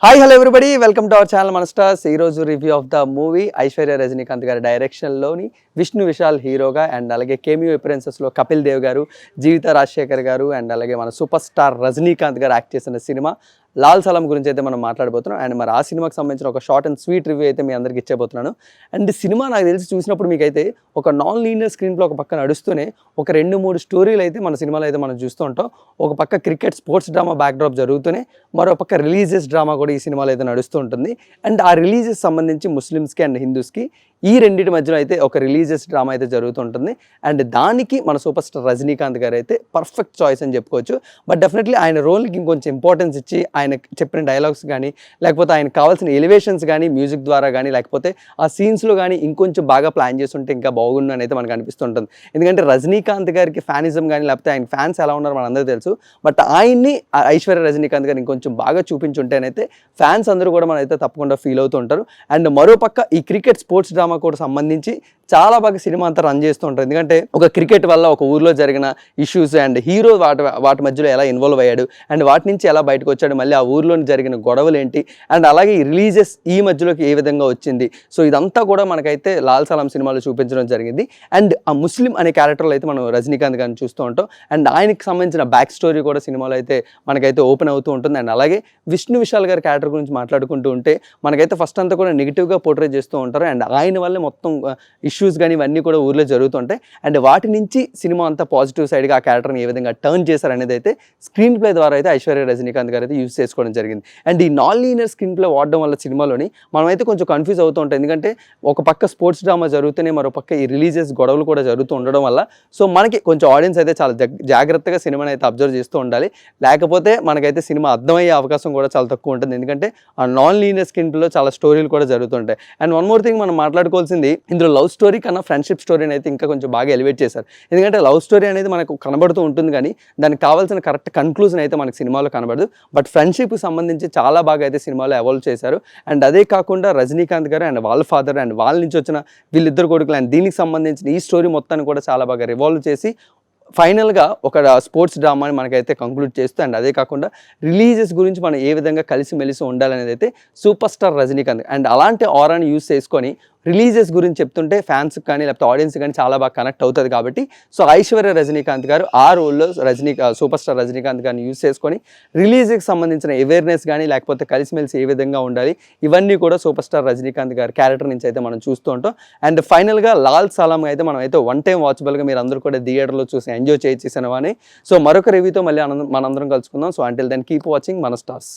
Hi hello everybody welcome to our channel మన stars. ఈరోజు review of the movie Aishwarya Rajinikanth గారి డైరెక్షన్లోని విష్ణు విశాల్ హీరోగా అండ్ అలాగే కేమియో అపియరెన్సెస్లో కపిల్ దేవ్ గారు, జీవిత రాజశేఖర్ గారు అండ్ అలాగే మన సూపర్ స్టార్ రజనీకాంత్ గారు యాక్ట్ చేసిన సినిమా లాల్ సలాం గురించి అయితే మనం మాట్లాడబోతున్నాం. అండ్ మరి ఆ సినిమాకి సంబంధించిన ఒక షార్ట్ అండ్ స్వీట్ రివ్యూ అయితే మీ అందరికి ఇచ్చేబోతున్నాను. అండ్ సినిమా నాకు తెలిసి చూసినప్పుడు మీకైతే ఒక నాన్ లీనియర్ స్క్రీన్లో ఒక పక్క నడుస్తూనే ఒక 2-3 స్టోరీలు అయితే మన సినిమాలో అయితే మనం చూస్తూ ఉంటాం. ఒక పక్క క్రికెట్ స్పోర్ట్స్ డ్రామా బ్యాక్డ్రాప్ జరుగుతూనే మరో పక్క రిలీజియస్ డ్రామా కూడా ఈ సినిమాలో అయితే నడుస్తూ ఉంటుంది. అండ్ ఆ రిలీజియస్ సంబంధించి ముస్లిమ్స్కి అండ్ హిందూస్కి ఈ రెండింటి మధ్యలో అయితే ఒక రిలీజియస్ డ్రామా అయితే జరుగుతుంటుంది. అండ్ దానికి మన సూపర్ స్టార్ రజనీకాంత్ గారు అయితే పర్ఫెక్ట్ చాయిస్ అని చెప్పుకోవచ్చు. బట్ డెఫినెట్లీ ఆయన రోల్కి ఇంకొంచెం ఇంపార్టెన్స్ ఇచ్చి ఆయన చెప్పిన డైలాగ్స్ కానీ లేకపోతే ఆయనకు కావాల్సిన ఎలివేషన్స్ కానీ మ్యూజిక్ ద్వారా కానీ లేకపోతే ఆ సీన్స్లో కానీ ఇంకొంచెం బాగా ప్లాన్ చేస్తుంటే ఇంకా బాగుండు అని అయితే మనకు అనిపిస్తుంటుంది. ఎందుకంటే రజనీకాంత్ గారికి ఫ్యానిజం కానీ లేకపోతే ఆయన ఫ్యాన్స్ ఎలా ఉన్నారో మనందరూ తెలుసు. బట్ ఆయన్ని ఐశ్వర్య రజనీకాంత్ గారు ఇంకొంచెం బాగా చూపించుంటేనైతే ఫ్యాన్స్ అందరూ కూడా మనైతే తప్పకుండా ఫీల్ అవుతూ ఉంటారు. అండ్ మరోపక్క ఈ క్రికెట్ స్పోర్ట్స్ డ్రామా కూడా సంబంధించి చాలా బాగా సినిమా అంతా రన్ చేస్తూ ఉంటారు. ఎందుకంటే ఒక క్రికెట్ వల్ల ఒక ఊర్లో జరిగిన ఇష్యూస్ అండ్ హీరో వాటి మధ్యలో ఎలా ఇన్వాల్వ్ అయ్యాడు అండ్ వాటి నుంచి ఎలా బయటకు వచ్చాడు, మళ్ళీ ఆ ఊర్లో జరిగిన గొడవలు ఏంటి అండ్ అలాగే ఈ రిలీజియస్ ఈ మధ్యలోకి ఏ విధంగా వచ్చింది. సో ఇదంతా కూడా మనకైతే లాల్ సలాం సినిమాలో చూపించడం జరిగింది. అండ్ ఆ ముస్లిం అనే క్యారెక్టర్లో అయితే మనం రజనీకాంత్ గారిని చూస్తూ ఉంటాం. అండ్ ఆయనకి సంబంధించిన బ్యాక్ స్టోరీ కూడా సినిమాలో అయితే మనకైతే ఓపెన్ అవుతూ ఉంటుంది. అండ్ అలాగే విష్ణు విశాల్ గారి క్యారెక్టర్ గురించి మాట్లాడుకుంటూ ఉంటే మనకైతే ఫస్ట్ అంతా కూడా నెగిటివ్గా పోర్ట్రే చేస్తూ ఉంటారు. అండ్ ఆయన వల్లే మొత్తం ఇష్యూస్ కానీ ఇవన్నీ కూడా ఊర్లో జరుగుతుంటాయి. అండ్ వాటి నుంచి సినిమా అంతా పాజిటివ్ సైడ్గా ఆ క్యారెక్టర్ని ఏ విధంగా టర్న్ చేశారు అనేది అయితే స్క్రీన్ ప్లే ద్వారా అయితే ఐశ్వర్య రజనీకాంత్ గారు అయితే యూజ్ చేసుకోవడం జరిగింది. అండ్ ఈ నాన్ లీనియర్ స్క్రీన్ ప్లే వాడడం వల్ల సినిమాలోని మనమైతే కొంచెం కన్ఫ్యూజ్ అవుతూ ఉంటాం. ఎందుకంటే ఒక పక్క స్పోర్ట్స్ డ్రామా జరుగుతూనే మరో పక్క ఈ రిలీజియస్ గొడవలు కూడా జరుగుతూ ఉండడం వల్ల సో మనకి కొంచెం ఆడియన్స్ అయితే చాలా జాగ్రత్తగా సినిమాని అయితే అబ్జర్వ్ చేస్తూ ఉండాలి. లేకపోతే మనకైతే సినిమా అర్థమయ్యే అవకాశం కూడా చాలా తక్కువ ఉంటుంది. ఎందుకంటే ఆ నాన్ లీనియర్ స్క్రీన్ ప్లేలో చాలా స్టోరీలు కూడా జరుగుతుంటాయి. అండ్ వన్ మోర్ థింగ్ మనం మాట్లాడుకోవాల్సింది ఇందులో లవ్ స్టోరీ కన్నా ఫ్రెండ్షిప్ స్టోరీని అయితే ఇంకా కొంచెం బాగా ఎలివేట్ చేశారు. ఎందుకంటే లవ్ స్టోరీ అనేది మనకు కనబడుతూ ఉంటుంది కానీ దానికి కావాల్సిన కరెక్ట్ కన్క్లూజన్ అయితే మనకి సినిమాలో కనబడదు. బట్ ఫ్రెండ్షిప్కి సంబంధించి చాలా బాగా అయితే సినిమాలో ఎవాల్వ్ చేశారు. అండ్ అదే కాకుండా రజనీకాంత్ గారు అండ్ వాళ్ళ ఫాదర్ అండ్ వాళ్ళ నుంచి వచ్చిన వీళ్ళిద్దరు కొడుకులు అండ్ దీనికి సంబంధించిన ఈ స్టోరీ మొత్తాన్ని కూడా చాలా బాగా రివాల్వ్ చేసి ఫైనల్గా ఒక స్పోర్ట్స్ డ్రామాని మనకైతే కంక్లూడ్ చేస్తూ అండ్ అదే కాకుండా రిలీజియస్ గురించి మనం ఏ విధంగా కలిసిమెలిసి ఉండాలనేది అయితే సూపర్ స్టార్ రజనీకాంత్ అండ్ అలాంటి ఆరాని యూజ్ చేసుకొని రిలీజియస్ గురించి చెప్తుంటే ఫ్యాన్స్కి కానీ లేకపోతే ఆడియన్స్ కానీ చాలా బాగా కనెక్ట్ అవుతుంది. కాబట్టి సో ఐశ్వర్య రజనీకాంత్ గారు ఆ రోల్లో సూపర్ స్టార్ రజనీకాంత్ గారిని యూజ్ చేసుకొని రిలీజియస్కి సంబంధించిన అవేర్నెస్ కానీ లేకపోతే కలిసిమెలిసి ఏ విధంగా ఉండాలి ఇవన్నీ కూడా సూపర్ స్టార్ రజనీకాంత్ గారి క్యారెక్టర్ నుంచి అయితే మనం చూస్తూ ఉంటాం. అండ్ ఫైనల్గా లాల్ సలాం అయితే మనం అయితే వన్ టైం వాచబుల్గా మీరు అందరూ కూడా థియేటర్లో చూసి ఎంజాయ్ చేయొచ్చు సినిమాని. సో మరొక రివ్యూతో మళ్ళీ మనందరం కలుసుకుందాం. So until then keep watching మన స్టార్స్.